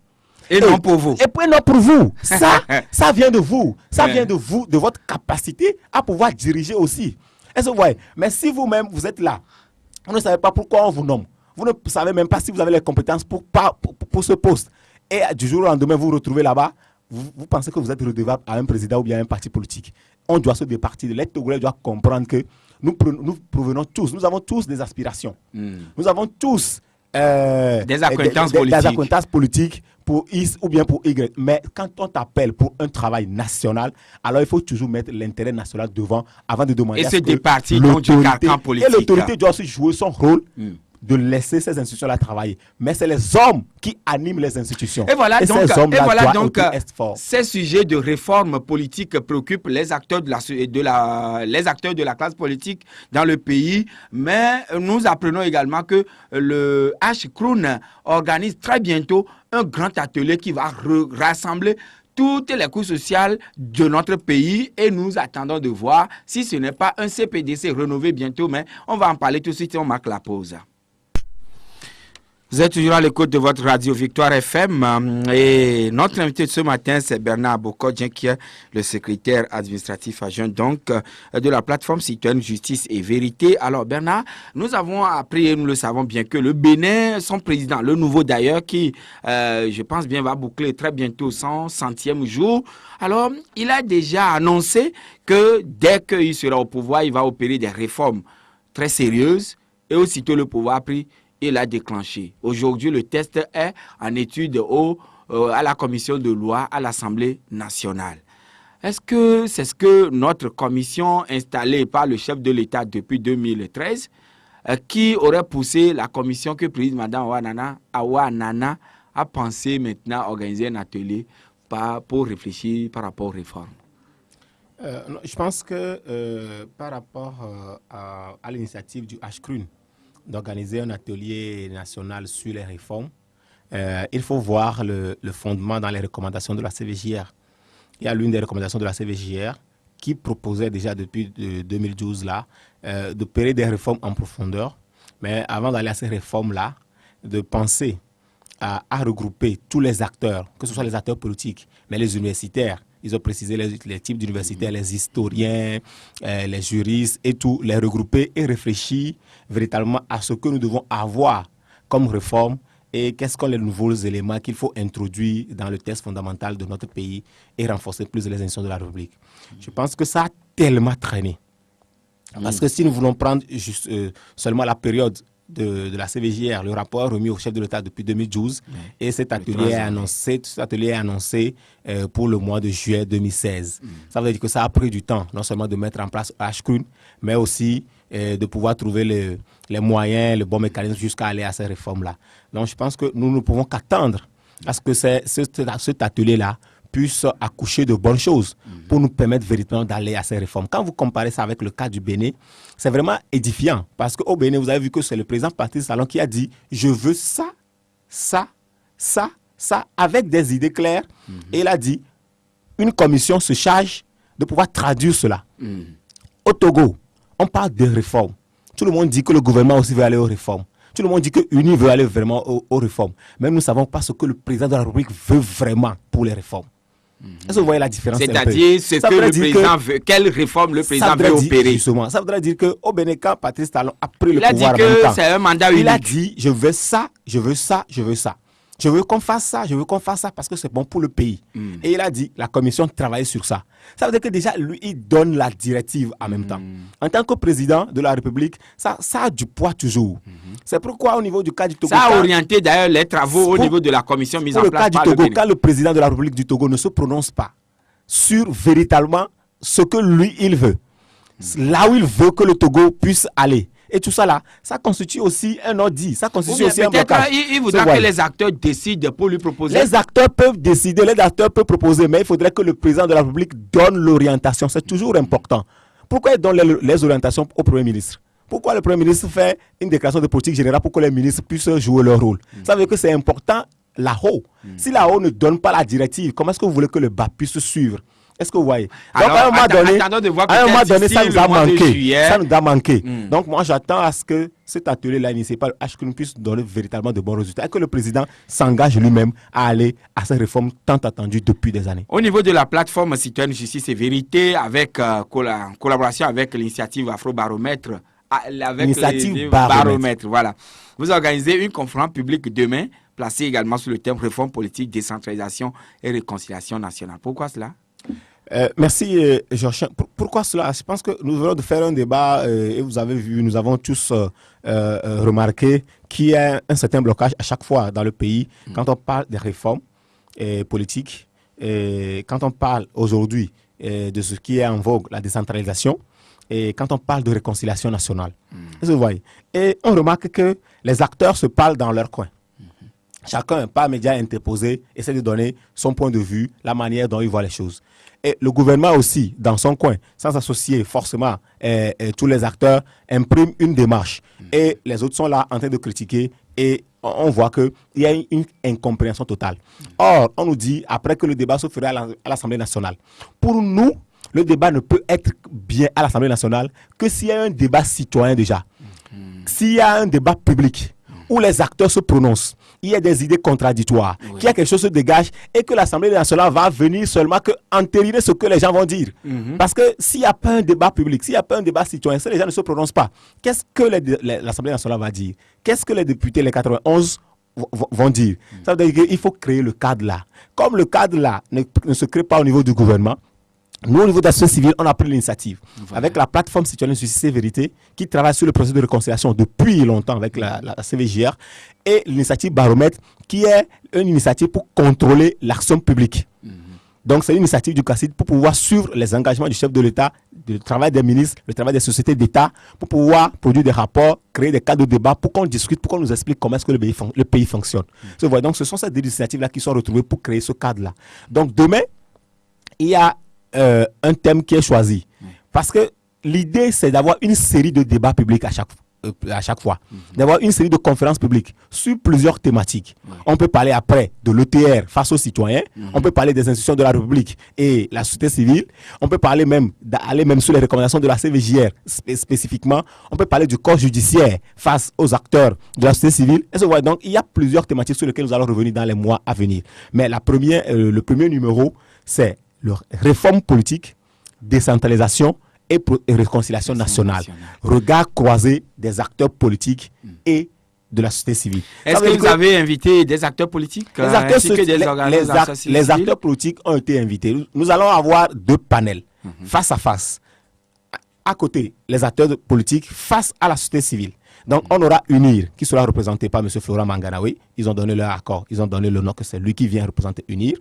Et non pour vous. Et puis non pour vous. Ça vient de vous. Ça vient de vous, de votre capacité à pouvoir diriger aussi. Est-ce que vous voyez? Mais si vous-même, vous êtes là, vous ne savez pas pourquoi on vous nomme. Vous ne savez même pas si vous avez les compétences pour ce poste. Et du jour au lendemain, vous vous retrouvez là-bas, vous pensez que vous êtes redevable à un président ou bien à un parti politique. On doit se départir. Les Togolais doivent comprendre que nous provenons tous, nous avons tous des aspirations. Nous avons tous des acquaintances politiques pour X ou bien pour Y. Mais quand on t'appelle pour un travail national, alors il faut toujours mettre l'intérêt national devant avant de demander à ce que l'autorité, et l'autorité doit aussi jouer son rôle de laisser ces institutions-là travailler. Mais c'est les hommes qui animent les institutions. Et voilà donc, fort. Ces sujets de réforme politique préoccupent les acteurs de la classe politique dans le pays. Mais nous apprenons également que le H-Kroon organise très bientôt un grand atelier qui va rassembler toutes les couches sociales de notre pays et nous attendons de voir si ce n'est pas un CPDC rénové bientôt. Mais on va en parler tout de suite et on marque la pause. Vous êtes toujours à l'écoute de votre radio Victoire FM et notre invité de ce matin, c'est Bernard Abokodjian qui est le secrétaire administratif adjoint donc de la plateforme citoyenne Justice et Vérité. Alors Bernard, nous avons appris et nous le savons bien que le Bénin, son président, le nouveau d'ailleurs, qui je pense bien va boucler très bientôt son 100e jour. Alors il a déjà annoncé que dès qu'il sera au pouvoir, il va opérer des réformes très sérieuses et aussitôt le pouvoir a pris, il a déclenché. Aujourd'hui, le test est en étude à la commission de loi à l'Assemblée nationale. Est-ce que c'est ce que notre commission installée par le chef de l'État depuis 2013 qui aurait poussé la commission que préside Mme Awa Nana a pensé maintenant organiser un atelier pour réfléchir par rapport aux réformes? Je pense que par rapport à l'initiative du H-Kroon, d'organiser un atelier national sur les réformes, il faut voir le fondement dans les recommandations de la CVJR. Il y a l'une des recommandations de la CVJR qui proposait déjà depuis 2012 d'opérer des réformes en profondeur, mais avant d'aller à ces réformes-là, de penser à regrouper tous les acteurs, que ce soit les acteurs politiques, mais les universitaires. Ils ont précisé les types d'universitaires, les historiens, les juristes et tout, les regrouper et réfléchir véritablement à ce que nous devons avoir comme réforme et quels sont les nouveaux éléments qu'il faut introduire dans le texte fondamental de notre pays et renforcer plus les institutions de la République. Je pense que ça a tellement traîné. Parce que si nous voulons prendre juste, seulement la période de la CVJR, le rapport remis au chef de l'État depuis 2012, et cet atelier est annoncé pour le mois de juillet 2016. Ça veut dire que ça a pris du temps, non seulement de mettre en place H-Kroon, mais aussi de pouvoir trouver les moyens, le bon mécanisme jusqu'à aller à ces réformes-là. Donc je pense que nous ne pouvons qu'attendre à ce que cet atelier-là puisse accoucher de bonnes choses pour nous permettre véritablement d'aller à ces réformes. Quand vous comparez ça avec le cas du Bénin, c'est vraiment édifiant parce qu'au Bénin, vous avez vu que c'est le président Patrice Talon qui a dit « je veux ça, ça, ça, ça » avec des idées claires. Et il a dit « une commission se charge de pouvoir traduire cela ». Au Togo, on parle de réformes. Tout le monde dit que le gouvernement aussi veut aller aux réformes. Tout le monde dit que l'Uni veut aller vraiment aux réformes. Mais nous ne savons pas ce que le président de la République veut vraiment pour les réformes. Est-ce que vous voyez la différence? C'est-à-dire ce que le président veut, quelle réforme le président veut opérer. Justement, ça voudrait dire qu'au Bénin, quand Patrice Talon a pris le pouvoir, il a dit que c'est un mandat unique. Il a dit, je veux ça, je veux ça, je veux ça. Je veux qu'on fasse ça, parce que c'est bon pour le pays. Et il a dit, la commission travaille sur ça. Ça veut dire que déjà, lui, il donne la directive en même temps. En tant que président de la République, ça a du poids toujours. C'est pourquoi au niveau du cas du Togo... Ça a orienté d'ailleurs les travaux au niveau de la commission mise en place par le Bénin. Quand le président de la République du Togo ne se prononce pas sur véritablement ce que lui, il veut, là où il veut que le Togo puisse aller, et tout ça là, ça constitue aussi un ordi, ça constitue aussi un blocage. Il voudra que les acteurs décident pour lui proposer. Les acteurs peuvent décider, les acteurs peuvent proposer, mais il faudrait que le président de la République donne l'orientation. C'est toujours important. Pourquoi il donne les orientations au Premier ministre? Pourquoi le Premier ministre fait une déclaration de politique générale pour que les ministres puissent jouer leur rôle? Ça veut dire que c'est important là-haut. Si là-haut ne donne pas la directive, comment est-ce que vous voulez que le bas puisse suivre? Est-ce que vous voyez? Alors, donc, à un moment donné, ça nous a manqué. Ça nous a manqué. Donc, moi, j'attends à ce que cet atelier-là initié par HK puisse donner véritablement de bons résultats et que le président s'engage lui-même à aller à ces réformes tant attendues depuis des années. Au niveau de la plateforme citoyenne Justice et Vérité, avec collaboration avec l'initiative Afro-Baromètre, l'initiative Baromètre, voilà. Vous organisez une conférence publique demain, placée également sur le thème réforme politique, décentralisation et réconciliation nationale. Pourquoi cela? Merci Georges. Pourquoi cela? Je pense que nous venons de faire un débat et vous avez vu, nous avons tous remarqué qu'il y a un certain blocage à chaque fois dans le pays quand on parle des réformes politiques, quand on parle aujourd'hui de ce qui est en vogue, la décentralisation, et quand on parle de réconciliation nationale. Vous voyez. Et on remarque que les acteurs se parlent dans leur coin. Chacun, par médias interposés, essaie de donner son point de vue, la manière dont il voit les choses. Et le gouvernement aussi, dans son coin, sans associer forcément tous les acteurs, imprime une démarche. Et les autres sont là en train de critiquer et on voit qu'il y a une incompréhension totale. Or, on nous dit, après que le débat se fera à l'Assemblée nationale, pour nous, le débat ne peut être bien à l'Assemblée nationale que s'il y a un débat citoyen déjà. S'il y a un débat public où les acteurs se prononcent, il y a des idées contradictoires, qu'il y a quelque chose se dégage et que l'Assemblée nationale va venir seulement que entériner ce que les gens vont dire. Parce que s'il n'y a pas un débat public, s'il n'y a pas un débat citoyen, si les gens ne se prononcent pas, qu'est-ce que l'Assemblée nationale va dire? Qu'est-ce que les députés, les 91, vont dire? Ça veut dire qu'il faut créer le cadre là. Comme le cadre là ne se crée pas au niveau du gouvernement, nous, au niveau de la société civile, on a pris l'initiative avec la plateforme citoyenne Justice et Vérité qui travaille sur le processus de réconciliation depuis longtemps avec la CVJR et l'initiative Baromètre qui est une initiative pour contrôler l'action publique. Donc, c'est une initiative du CACID pour pouvoir suivre les engagements du chef de l'État, le travail des ministres, le travail des sociétés d'État, pour pouvoir produire des rapports, créer des cadres de débat, pour qu'on discute, pour qu'on nous explique comment est-ce que le pays fonctionne. Donc, ce sont ces deux initiatives-là qui sont retrouvées pour créer ce cadre-là. Donc, demain, il y a un thème qui est choisi. Parce que l'idée, c'est d'avoir une série de débats publics à chaque fois. D'avoir une série de conférences publiques sur plusieurs thématiques. On peut parler après de l'ETR face aux citoyens. On peut parler des institutions de la République et la société civile. On peut parler d'aller même sur les recommandations de la CVJR spécifiquement. On peut parler du corps judiciaire face aux acteurs de la société civile. Et donc, il y a plusieurs thématiques sur lesquelles nous allons revenir dans les mois à venir. Mais le premier numéro, c'est réforme politique, décentralisation et réconciliation nationale. Regard croisé des acteurs politiques et de la société civile. Est-ce que vous avez invité des acteurs politiques les acteurs politiques ont été invités. Nous allons avoir deux panels face à face. À côté, les acteurs politiques face à la société civile. Donc, on aura UNIR qui sera représenté par M. Florent Manganaoui. Ils ont donné leur accord. Ils ont donné le nom que c'est lui qui vient représenter UNIR.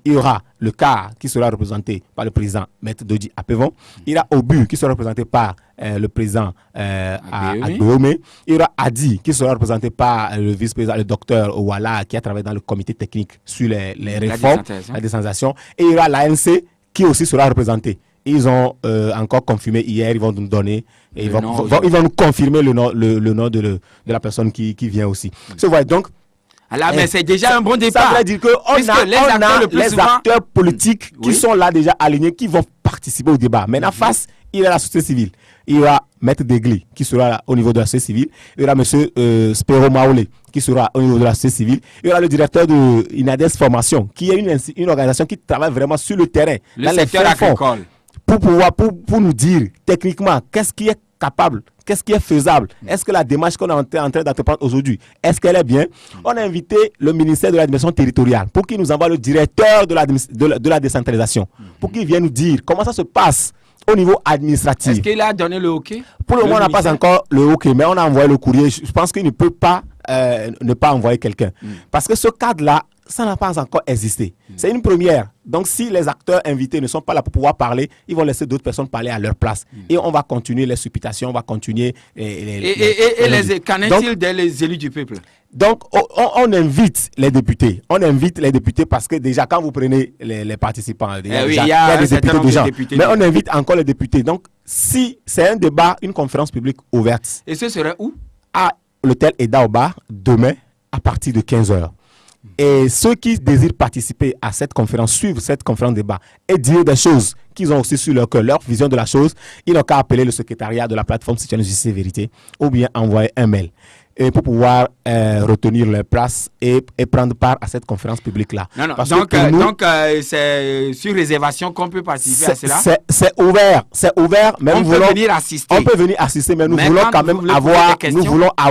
Il y aura le CAR qui sera représenté par le président Maître Dodi Apevon. Il y aura OBU qui sera représenté par le président Agbeome. Il y aura ADI qui sera représenté par le vice-président, le docteur Ouala, qui a travaillé dans le comité technique sur les réformes, la décentralisation. Et il y aura l'ANC qui aussi sera représenté. Ils ont encore confirmé hier, ils vont nous donner, et ils vont nous confirmer le nom de la personne qui vient aussi. Donc, mais c'est déjà un bon départ. Ça veut dire qu'on a les acteurs politiques qui sont là déjà alignés, qui vont participer au débat. Maintenant, face, il y a la société civile. Il y aura Maître Degli qui sera là au niveau de la société civile. Il y aura M. Spero Maolé qui sera au niveau de la société civile. Il y aura le directeur de INADES Formation, qui est une organisation qui travaille vraiment sur le terrain, le secteur agricole. Pour nous dire techniquement qu'est-ce qui est capable, qu'est-ce qui est faisable. Est-ce que la démarche qu'on est en train d'entreprendre aujourd'hui, est-ce qu'elle est bien? On a invité le ministère de l'administration territoriale pour qu'il nous envoie le directeur de la décentralisation, pour qu'il vienne nous dire comment ça se passe au niveau administratif. Est-ce qu'il a donné le OK? Pour le moment, on n'a pas encore le OK, mais on a envoyé le courrier. Je pense qu'il ne peut pas ne pas envoyer quelqu'un. Parce que ce cadre-là, ça n'a pas encore existé. C'est une première. Donc, si les acteurs invités ne sont pas là pour pouvoir parler, ils vont laisser d'autres personnes parler à leur place. Et on va continuer les supputations, on va continuer... Qu'en est-il des élus du peuple? Donc, on invite les députés. On invite les députés parce que déjà, quand vous prenez les participants, il y a des députés déjà. Mais on invite encore les députés. Donc, si c'est un débat, une conférence publique ouverte. Et ce serait où? À l'hôtel Edaoba, demain, à partir de 15h. Et ceux qui désirent participer à cette conférence, suivre cette conférence débat et dire des choses qu'ils ont aussi sur leur cœur, leur vision de la chose, ils n'ont qu'à appeler le secrétariat de la plateforme Citoyenne Justice et Vérité ou bien envoyer un mail pour pouvoir retenir leur place et prendre part à cette conférence publique-là. Donc, c'est sur réservation qu'on peut participer à cela? C'est ouvert. Mais on peut venir assister. On peut venir assister, mais nous voulons quand même avoir...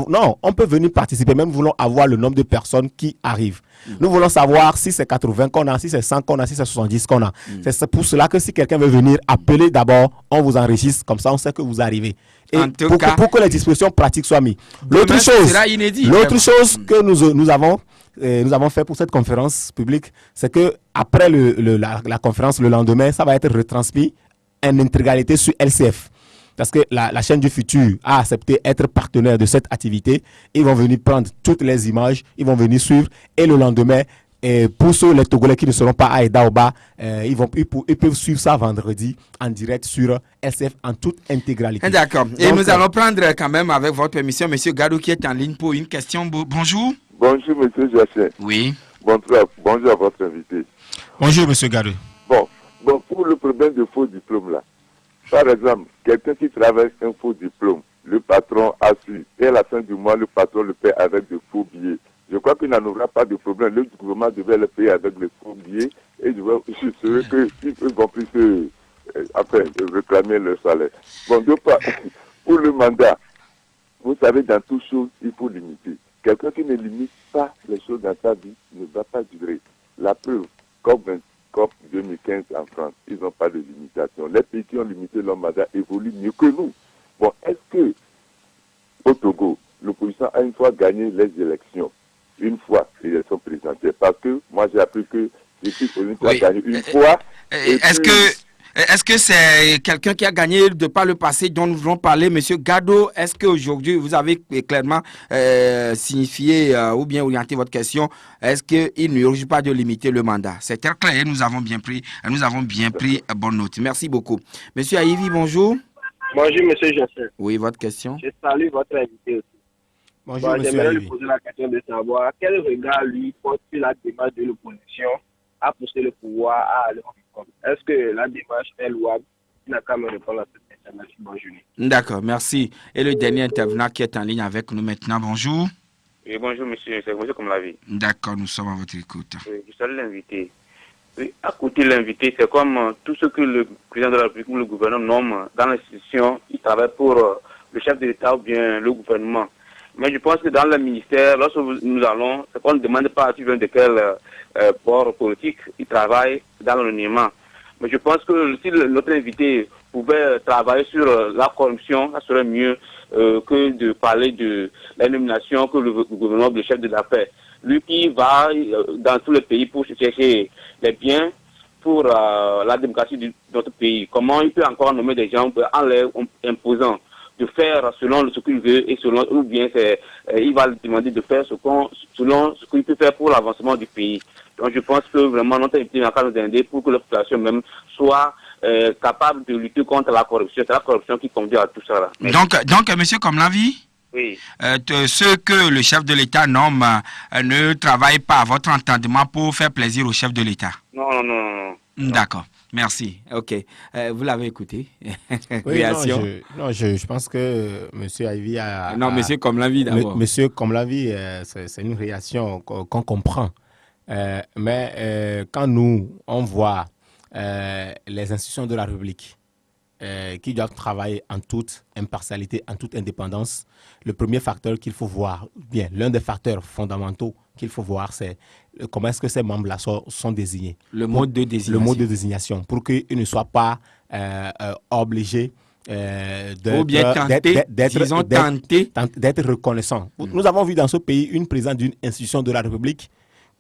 Non, on peut venir participer, mais nous voulons avoir le nombre de personnes qui arrivent. Nous voulons savoir si c'est 80 qu'on a, si c'est 100 qu'on a, si c'est 70 qu'on a. C'est pour cela que si quelqu'un veut venir, appelez d'abord, on vous enregistre, comme ça on sait que vous arrivez. Et pour que les dispositions pratiques soient mises. L'autre chose que nous avons fait pour cette conférence publique, c'est que après la conférence, le lendemain, ça va être retransmis en intégralité sur LCF. Parce que la chaîne du futur a accepté être partenaire de cette activité. Ils vont venir prendre toutes les images, ils vont venir suivre. Et le lendemain, pour ceux les Togolais qui ne seront pas à Edaoba, ils peuvent suivre ça vendredi en direct sur SF en toute intégralité. D'accord. Et nous allons prendre quand même, avec votre permission, M. Gadou qui est en ligne pour une question. Bonjour. Bonjour, M. Jachet. Oui. Bonjour à votre invité. Bonjour, M. Gadou. Bon, pour le problème de faux diplôme là, par exemple, quelqu'un qui travaille un faux diplôme, le patron a su, et à la fin du mois, le patron le paie avec de faux billets. Je crois qu'il n'en aura pas de problème. Le gouvernement devait le payer avec les faux billets et je suis sûr qu'ils vont plus réclamer leur salaire. Bon, de part, pour le mandat, vous savez, dans toute chose, il faut limiter. Quelqu'un qui ne limite pas les choses dans sa vie ne va pas durer. La preuve, COP 2015 en France, ils n'ont pas de limitation. Les pays qui ont limité leur mandat évoluent mieux que nous. Bon, est-ce que au Togo, l'opposition a une fois gagné les élections? Une fois, les élections présidentielles. Parce que moi, j'ai appris que l'équipe a gagné une fois. Est-ce que c'est quelqu'un qui a gagné de par le passé dont nous voulons parler, M. Gado? Est-ce qu'aujourd'hui, vous avez clairement signifié ou bien orienté votre question? Est-ce qu'il n'y urge pas de limiter le mandat? C'est très clair et nous avons bien pris bonne note. Merci beaucoup. M. Aïvi, bonjour. Bonjour, M. Joseph. Oui, votre question. Je salue votre invité aussi. Bonjour, M. J'aimerais lui poser la question de savoir quel regard lui porte sur la démarche de l'opposition à pousser le pouvoir à aller en réforme. Est-ce que la démarche est louable? Il n'a qu'à me répondre à cette question. Merci, bonne journée. D'accord, merci. Et le dernier intervenant qui est en ligne avec nous maintenant, bonjour. Oui, bonjour, monsieur. C'est monsieur comme la vie. D'accord, nous sommes à votre écoute. Oui, je salue l'invité. Oui, à côté de l'invité, c'est comme tout ce que le président de la République ou le gouvernement nomme dans l'institution, il travaille pour le chef de l'État ou bien le gouvernement. Mais je pense que dans le ministère, lorsque nous allons, c'est qu'on ne demande pas à suivre de quel bord politique il travaille dans l'anonymat. Mais je pense que si notre invité pouvait travailler sur la corruption, ça serait mieux que de parler de la nomination que le gouvernement, le chef de la paix. Lui qui va dans tous les pays pour chercher les biens pour la démocratie de notre pays. Comment il peut encore nommer des gens en les imposant de faire selon ce qu'il veut et selon, ou bien il va lui demander de faire selon ce qu'il peut faire pour l'avancement du pays. Donc je pense que vraiment notre invité n'a qu'à nous aider pour que la population même soit capable de lutter contre la corruption. C'est la corruption qui conduit à tout ça là. Donc monsieur Komlavi, oui. Ceux que le chef de l'État nomme ne travaillent pas à votre entendement pour faire plaisir au chef de l'État? Non. D'accord. Merci. OK. Vous l'avez écouté? Oui, je pense que M. Ivy a... Non, M. Komlavi d'abord. M. Komlavi, c'est une réaction qu'on comprend. Mais quand on voit les institutions de la République qui doivent travailler en toute impartialité, en toute indépendance, le premier facteur qu'il faut voir, bien, l'un des facteurs fondamentaux qu'il faut voir, c'est comment est-ce que ces membres-là sont désignés. Le mode de désignation. Le mode de désignation, pour qu'ils ne soient pas obligés ou bien d'être reconnaissants. Nous avons vu dans ce pays une présidente d'une institution de la République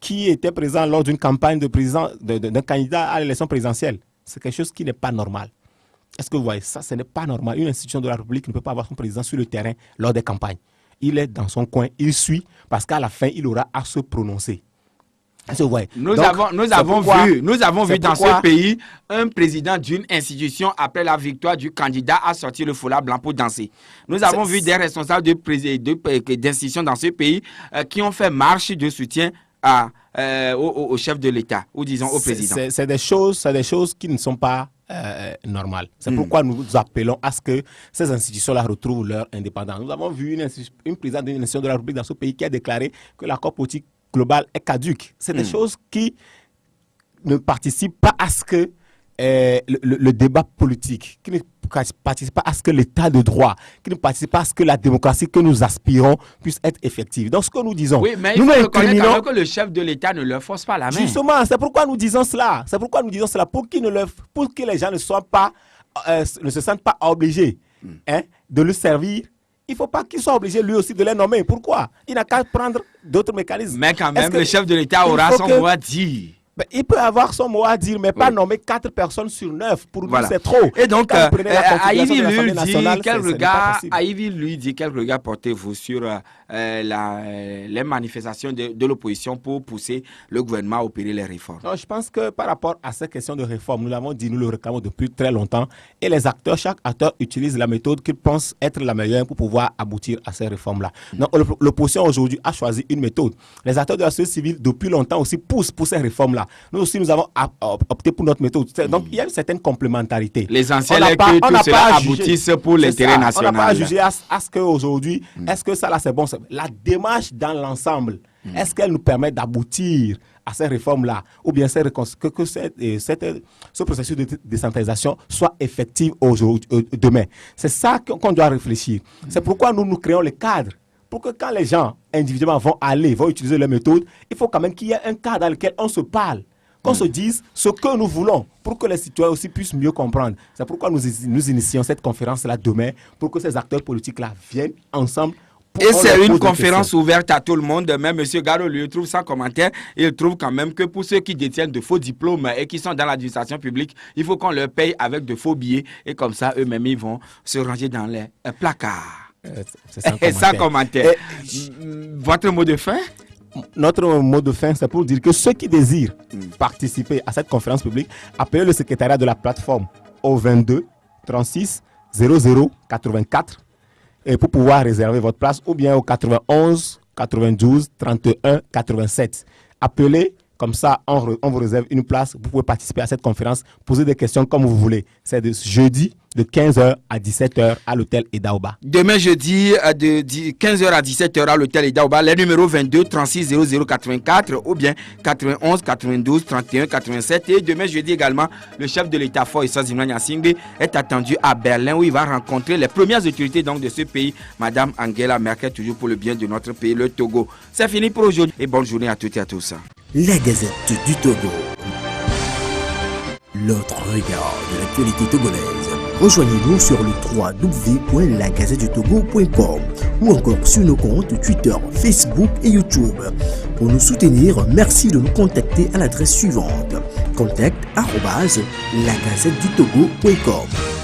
qui était présent lors d'une campagne d'un candidat à l'élection présidentielle. C'est quelque chose qui n'est pas normal. Est-ce que vous voyez ça? Ce n'est pas normal. Une institution de la République ne peut pas avoir son président sur le terrain lors des campagnes. Il est dans son coin, il suit, parce qu'à la fin, il aura à se prononcer. Nous avons vu dans ce pays un président d'une institution, après la victoire du candidat, a sorti le foulard blanc pour danser. Nous avons vu des responsables d'institutions dans ce pays qui ont fait marche de soutien au chef de l'État, ou disons au président. C'est des choses qui ne sont pas normales. C'est pourquoi nous appelons à ce que ces institutions-là retrouvent leur indépendance. Nous avons vu une présidente d'une institution de la République dans ce pays qui a déclaré que l'accord politique global est caduque. C'est des choses qui ne participent pas à ce que le débat politique, qui ne participe pas à ce que l'état de droit, qui ne participe pas à ce que la démocratie que nous aspirons puisse être effective. Donc ce que nous disons, oui, mais il faut reconnaître quand même que le chef de l'État ne leur force pas la main. Justement, c'est pourquoi nous disons cela. C'est pourquoi nous disons cela, pour que les gens ne se sentent pas obligés de le servir. Il ne faut pas qu'il soit obligé lui aussi de les nommer. Pourquoi? Il n'a qu'à prendre d'autres mécanismes. Mais quand même, le chef de l'État aura son mot à dire. Il peut avoir son mot à dire, mais pas nommer 4 personnes sur 9. Pour nous, c'est trop. Et donc, Aïvi lui dit quel regard portez-vous sur les manifestations de l'opposition pour pousser le gouvernement à opérer les réformes? Non, je pense que par rapport à cette question de réforme, nous l'avons dit, nous le réclamons depuis très longtemps. Et les acteurs, chaque acteur utilise la méthode qu'il pense être la meilleure pour pouvoir aboutir à ces réformes-là. Donc, l'opposition aujourd'hui a choisi une méthode. Les acteurs de la société civile, depuis longtemps aussi, poussent pour ces réformes-là. Nous aussi, nous avons opté pour notre méthode. Donc, il y a une certaine complémentarité. L'essentiel est que tout cela aboutisse pour l'intérêt national. On n'a pas à juger à ce qu'aujourd'hui, est-ce que ça là c'est bon? La démarche dans l'ensemble, est-ce qu'elle nous permet d'aboutir à ces réformes-là, ou bien que ce processus de décentralisation soit effectif demain? C'est ça qu'on doit réfléchir. C'est pourquoi nous créons les cadres. Pour que quand les gens individuellement vont utiliser leur méthode, il faut quand même qu'il y ait un cadre dans lequel on se parle, qu'on se dise ce que nous voulons, pour que les citoyens aussi puissent mieux comprendre. C'est pourquoi nous initions cette conférence-là demain, pour que ces acteurs politiques-là viennent ensemble. Et c'est une conférence ouverte à tout le monde. Même M. Garo lui trouve sans commentaire. Il trouve quand même que pour ceux qui détiennent de faux diplômes et qui sont dans l'administration publique, il faut qu'on leur paye avec de faux billets. Et comme ça, eux-mêmes, ils vont se ranger dans les placards. C'est sans commentaire. Votre mot de fin? Notre mot de fin, c'est pour dire que ceux qui désirent participer à cette conférence publique, appellent le secrétariat de la plateforme au 22 36 00 84 et pour pouvoir réserver votre place, ou bien au 91 92 31 87. Appelez, comme ça on vous réserve une place. Vous pouvez participer à cette conférence, poser des questions comme vous voulez. C'est de jeudi de 15h à 17h à l'hôtel Edaoba. Demain jeudi de 15h à 17h à l'hôtel Edaoba, les numéros 22 36 00 84 ou bien 91 92 31 87. Et demain jeudi également, le chef de l'État fort Issa Zimna Singbe est attendu à Berlin où il va rencontrer les premières autorités donc de ce pays, Madame Angela Merkel, toujours pour le bien de notre pays, le Togo. C'est fini pour aujourd'hui et bonne journée à toutes et à tous. La Gazette du Togo. L'autre regard de l'actualité togolaise. Rejoignez-nous sur le www.lagazettedutogo.com ou encore sur nos comptes Twitter, Facebook et YouTube. Pour nous soutenir, merci de nous contacter à l'adresse suivante: contact@lagazettedutogo.com.